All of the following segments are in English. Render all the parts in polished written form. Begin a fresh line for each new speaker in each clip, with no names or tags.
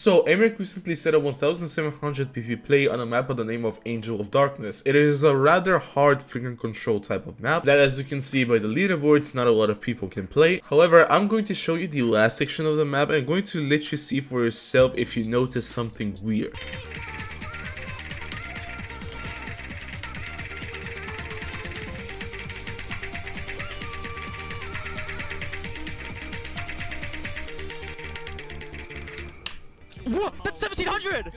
So, Emmerich recently set a 1700 PP play on a map by the name of Angel of Darkness. It is a rather hard finger control type of map that, as you can see by the leaderboards, not a lot of people can play. However, I'm going to show you the last section of the map and I'm going to let you see for yourself if you notice something weird.
What? That's 1700!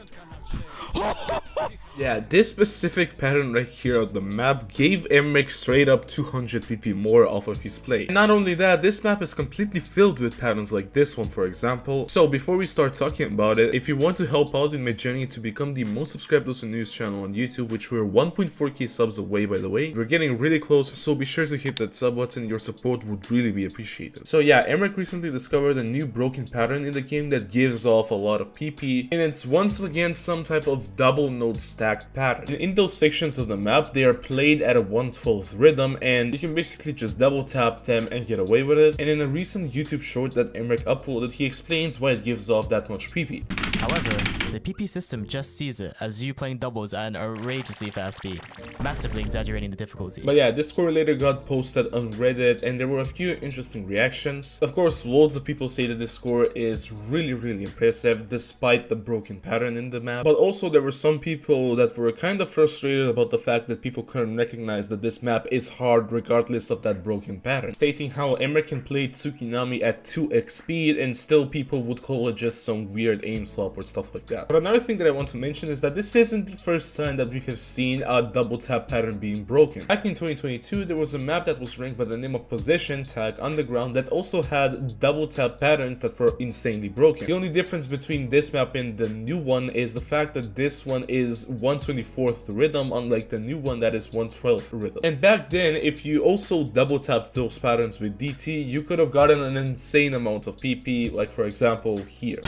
Yeah, this specific pattern right here on the map gave Emmerich straight up 200 PP more off of his play. And not only that, this map is completely filled with patterns like this one, for example. So before we start talking about it, if you want to help out in my journey to become the most subscribed Osu News channel on YouTube, which we're 1.4k subs away by the way, we're getting really close, so be sure to hit that sub button. Your support would really be appreciated. So yeah, Emmerich recently discovered a new broken pattern in the game that gives off a lot of PP, and it's once again some type of double node stacked pattern. And in those sections of the map, they are played at a 1/12 rhythm, and you can basically just double tap them and get away with it. And in a recent YouTube short that Emmerich uploaded, he explains why it gives off that much PP.
However, the PP system just sees it as you playing doubles at an outrageously fast speed, massively exaggerating the difficulty.
But yeah, this score later got posted on Reddit and there were a few interesting reactions. Of course, loads of people say that this score is really impressive despite the broken pattern in the map. But also there were some people that were kind of frustrated about the fact that people couldn't recognize that this map is hard regardless of that broken pattern, stating how Emmerich can play Tsukinami at 2x speed and still people would call it just some weird aim swap or stuff like that. But another thing that I want to mention is that this isn't the first time that we have seen a double tap pattern being broken. Back in 2022, there was a map that was ranked by the name of Possession Tag Underground that also had double tap patterns that were insanely broken. The only difference between this map and the new one is the fact that this one is 1/24th rhythm, unlike the new one that is 1/12th rhythm. And back then, if you also double tapped those patterns with DT, you could have gotten an insane amount of PP, like for example here.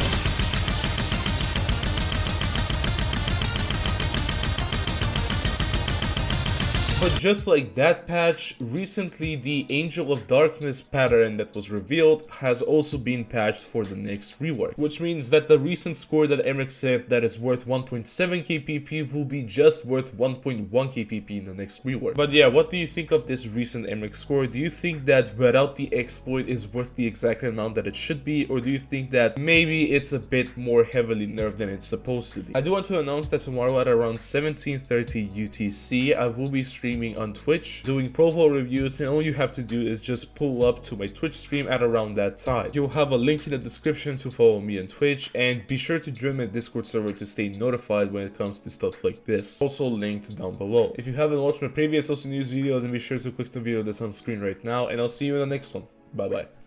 But just like that patch, recently the Angel of Darkness pattern that was revealed has also been patched for the next rework, which means that the recent score that Emmerich said that is worth 1.7k PP will be just worth 1.1k PP in the next rework. But yeah, what do you think of this recent Emmerich score? Do you think that without the exploit is worth the exact amount that it should be, or do you think that maybe it's a bit more heavily nerfed than it's supposed to be? I do want to announce that tomorrow at around 17:30 UTC, I will be streaming on Twitch doing profile reviews, and all you have to do is just pull up to my Twitch stream at around that time. You'll have a link in the description to follow me on Twitch, and be sure to join my Discord server to stay notified when it comes to stuff like this, also linked down below. If you haven't watched my previous Osu News video, then be sure to click the video that's on screen right now, and I'll see you in the next one. Bye bye.